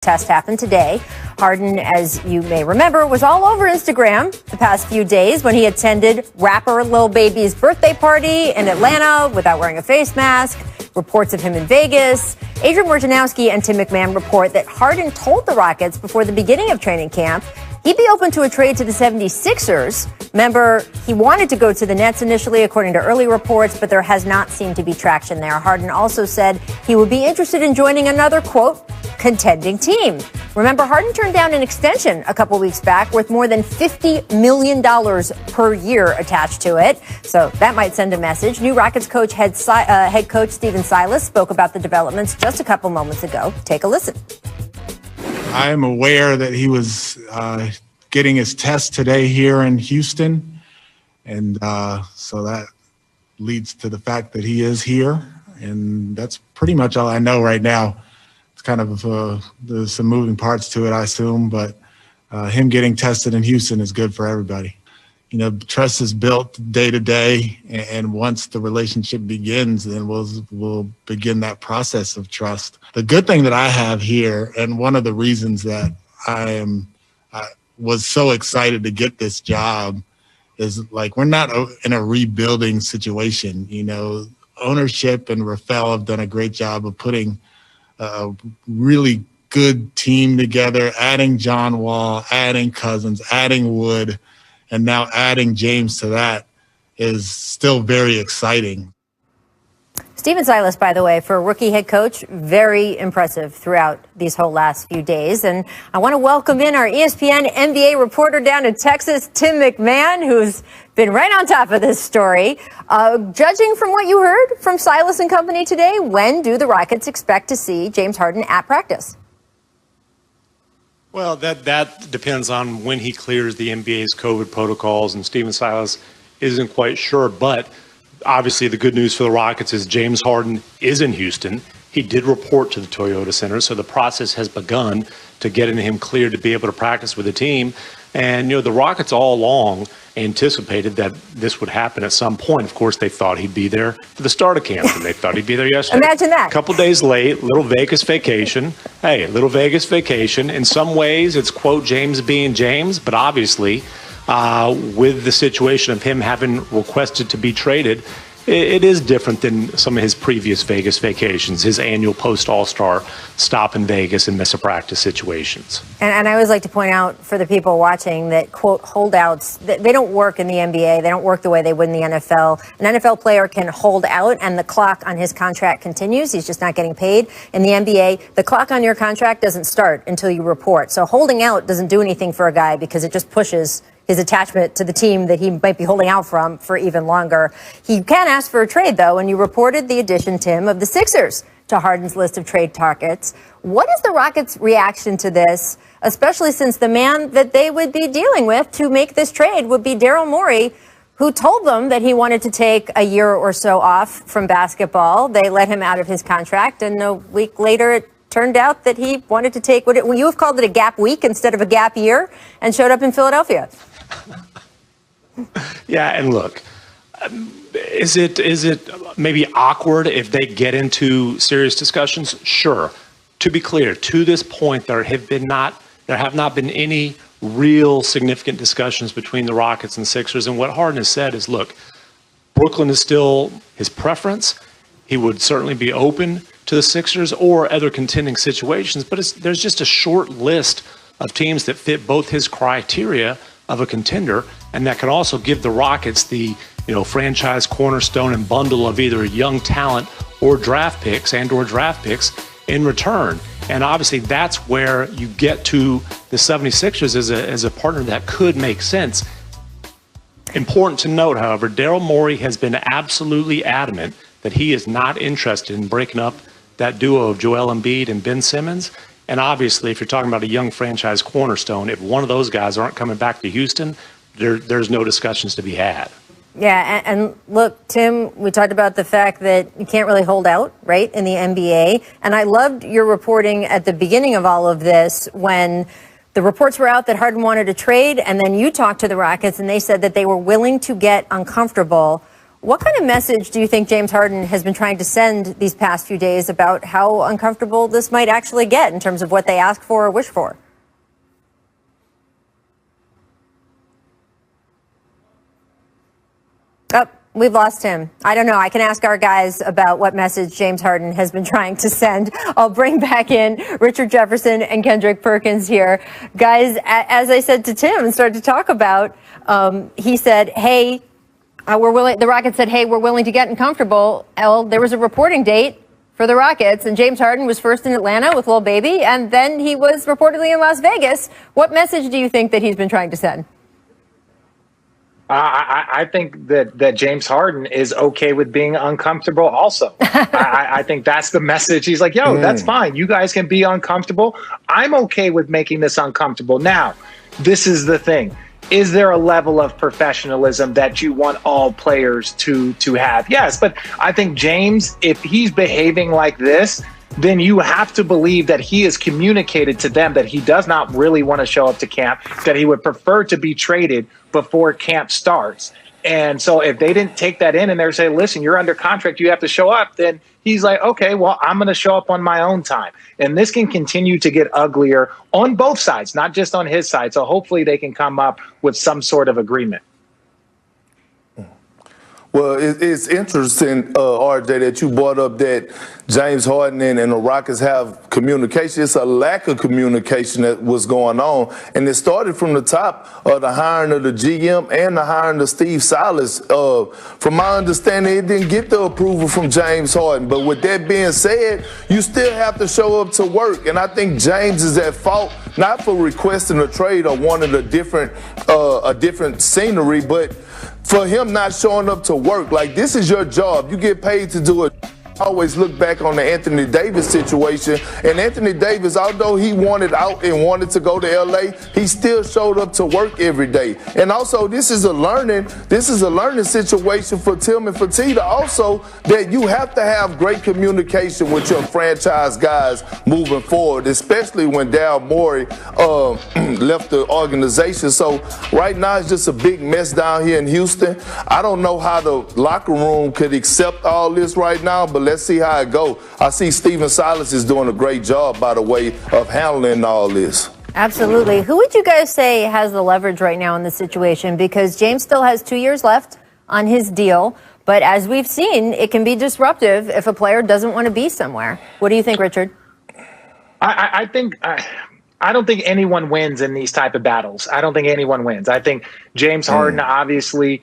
test happened today. Harden, as you may remember, was all over Instagram the past few days when he attended rapper Lil Baby's birthday party in Atlanta without wearing a face mask. Reports of him in Vegas. Adrian Wojnarowski and Tim McMahon report that Harden told the Rockets before the beginning of training camp he'd be open to a trade to the 76ers. Remember, he wanted to go to the Nets initially, according to early reports, but there has not seemed to be traction there. Harden also said he would be interested in joining another, quote, contending team. Remember, Harden turned down an extension a couple weeks back worth more than $50 million per year attached to it. So that might send a message. New Rockets coach, head coach Stephen Silas spoke about the developments just a couple moments ago. Take a listen. I am aware that he was getting his test today here in Houston. And so that leads to the fact that he is here. And that's pretty much all I know right now. It's kind of there's some moving parts to it, I assume, but him getting tested in Houston is good for everybody. You know, trust is built day to day, and once the relationship begins, then we'll begin that process of trust. The good thing that I have here, and one of the reasons that I was so excited to get this job, is like we're not in a rebuilding situation. You know, ownership and Rafael have done a great job of putting a really good team together, adding John Wall, adding Cousins, adding Wood, and now adding James to that is still very exciting. Stephen Silas, by the way, for a rookie head coach, very impressive throughout these whole last few days. And I want to welcome in our ESPN NBA reporter down in Texas, Tim McMahon, who's been right on top of this story. Judging from what you heard from Silas and company today, when do the Rockets expect to see James Harden at practice? Well, that depends on when he clears the NBA's COVID protocols, and Stephen Silas isn't quite sure. But obviously the good news for the Rockets is James Harden is in Houston. He did report to the Toyota Center, so the process has begun to getting him cleared to be able to practice with the team. And, you know, the Rockets all along anticipated that this would happen at some point. Of course, they thought he'd be there for the start of camp, and they thought he'd be there yesterday. Imagine that. A couple days late, little Vegas vacation. Hey, little Vegas vacation. In some ways, it's, quote, James being James, but obviously with the situation of him having requested to be traded, it is different than some of his previous Vegas vacations, his annual post-All-Star stop in Vegas and miss a practice situations. And I always like to point out for the people watching that, quote, holdouts, they don't work in the NBA. They don't work the way they would in the NFL. An NFL player can hold out and the clock on his contract continues. He's just not getting paid. In the NBA, the clock on your contract doesn't start until you report. So holding out doesn't do anything for a guy because it just pushes his attachment to the team that he might be holding out from for even longer. He can ask for a trade, though, and you reported the addition, Tim, of the Sixers to Harden's list of trade targets. What is the Rockets' reaction to this, especially since the man that they would be dealing with to make this trade would be Daryl Morey, who told them that he wanted to take a year or so off from basketball. They let him out of his contract, and a week later it turned out that he wanted to take what you have called it a gap week instead of a gap year, and showed up in Philadelphia. Yeah, and look, is it maybe awkward if they get into serious discussions? Sure. To be clear, to this point, there have not been any real significant discussions between the Rockets and Sixers. And what Harden has said is, look, Brooklyn is still his preference. He would certainly be open to the Sixers or other contending situations, but there's just a short list of teams that fit both his criteria of a contender, and that can also give the Rockets the, franchise cornerstone and bundle of either young talent or draft picks in return. And obviously that's where you get to the 76ers as a partner that could make sense. Important to note, however, Daryl Morey has been absolutely adamant that he is not interested in breaking up that duo of Joel Embiid and Ben Simmons. And obviously, if you're talking about a young franchise cornerstone, if one of those guys aren't coming back to Houston, there's no discussions to be had. Yeah, and look, Tim, we talked about the fact that you can't really hold out, right, in the NBA. And I loved your reporting at the beginning of all of this when the reports were out that Harden wanted to trade, and then you talked to the Rockets, and they said that they were willing to get uncomfortable What kind of message do you think James Harden has been trying to send these past few days about how uncomfortable this might actually get in terms of what they ask for or wish for? Oh, we've lost him. I don't know. I can ask our guys about what message James Harden has been trying to send. I'll bring back in Richard Jefferson and Kendrick Perkins here. Guys, as I said to Tim and started to talk about, he said, hey, we're willing. The Rockets said, hey, we're willing to get uncomfortable. Well, there was a reporting date for the Rockets, and James Harden was first in Atlanta with Lil Baby, and then he was reportedly in Las Vegas. What message do you think that he's been trying to send? I think that James Harden is okay with being uncomfortable also. I think that's the message. He's like, yo, that's fine. You guys can be uncomfortable. I'm okay with making this uncomfortable. Now, this is the thing. Is there a level of professionalism that you want all players to have? Yes, but I think James, if he's behaving like this, then you have to believe that he has communicated to them that he does not really want to show up to camp, that he would prefer to be traded before camp starts. And so if they didn't take that in and they're saying, listen, you're under contract, you have to show up, then he's like, okay, well, I'm going to show up on my own time. And this can continue to get uglier on both sides, not just on his side. So hopefully they can come up with some sort of agreement. Well, it's interesting, RJ, that you brought up that James Harden and the Rockets have communication. It's a lack of communication that was going on. And it started from the top of the hiring of the GM and the hiring of Steve Silas. From my understanding, it didn't get the approval from James Harden. But with that being said, you still have to show up to work. And I think James is at fault, not for requesting a trade or wanting a different scenery, but for him not showing up to work. Like, this is your job. You get paid to do it. Always look back on the Anthony Davis situation, and Anthony Davis, although he wanted out and wanted to go to LA, he still showed up to work every day. And also, this is a learning situation for Tim and Fertitta also, that you have to have great communication with your franchise guys moving forward, especially when Daryl Morey left the organization. So right now it's just a big mess down here in Houston. I don't know how the locker room could accept all this right now, but let's see how it goes. I see Stephen Silas is doing a great job, by the way, of handling all this. Absolutely. Who would you guys say has the leverage right now in this situation? Because James still has 2 years left on his deal. But as we've seen, it can be disruptive if a player doesn't want to be somewhere. What do you think, Richard? I don't think anyone wins in these type of battles. I don't think anyone wins. I think James Harden obviously,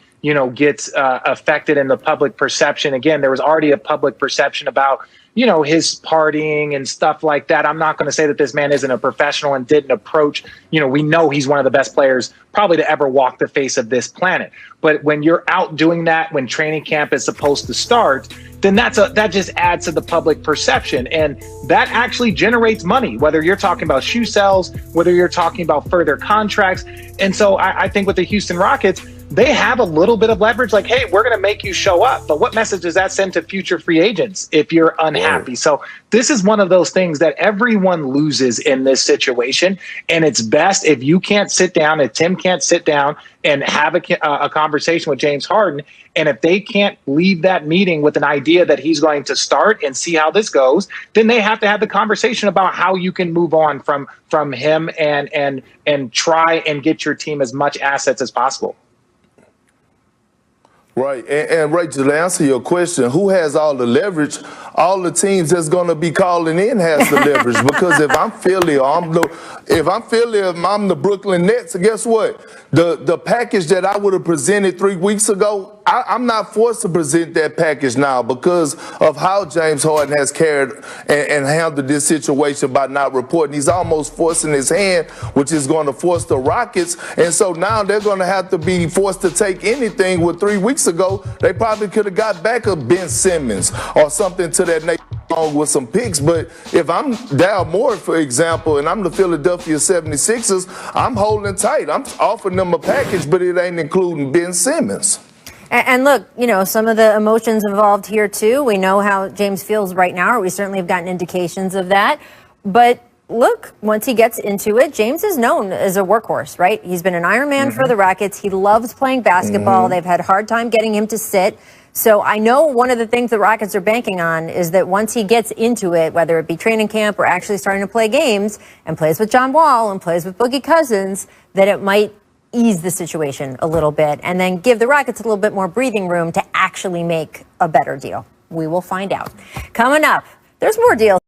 gets affected in the public perception. Again, there was already a public perception about, his partying and stuff like that. I'm not going to say that this man isn't a professional and didn't approach, we know he's one of the best players probably to ever walk the face of this planet. But when you're out doing that, when training camp is supposed to start, then that just adds to the public perception. And that actually generates money, whether you're talking about shoe sales, whether you're talking about further contracts. And so I think with the Houston Rockets, they have a little bit of leverage, like, hey, we're going to make you show up. But what message does that send to future free agents if you're unhappy? So this is one of those things that everyone loses in this situation. And it's best if you can't sit down, if Tim can't sit down and have a conversation with James Harden. And if they can't leave that meeting with an idea that he's going to start and see how this goes, then they have to have the conversation about how you can move on from him and try and get your team as much assets as possible. Right. And Rachel, to answer your question, who has all the leverage? All the teams that's going to be calling in has the leverage. Because if I'm Philly or I'm the Brooklyn Nets, guess what? The package that I would have presented 3 weeks ago, I'm not forced to present that package now because of how James Harden has carried and handled this situation by not reporting. He's almost forcing his hand, which is going to force the Rockets. And so now they're going to have to be forced to take anything. With 3 weeks ago, they probably could have got back a Ben Simmons or something to that nature along with some picks. But if I'm Daryl Morey, for example, and I'm the Philadelphia 76ers, I'm holding tight. I'm offering them a package, but it ain't including Ben Simmons. And look, some of the emotions involved here, too. We know how James feels right now, or we certainly have gotten indications of that. But look, once he gets into it, James is known as a workhorse, right? He's been an Iron Man for the Rockets. He loves playing basketball. They've had a hard time getting him to sit. So I know one of the things the Rockets are banking on is that once he gets into it, whether it be training camp or actually starting to play games and plays with John Wall and plays with Boogie Cousins, that it might ease the situation a little bit and then give the Rockets a little bit more breathing room to actually make a better deal. We will find out. Coming up, there's more deals.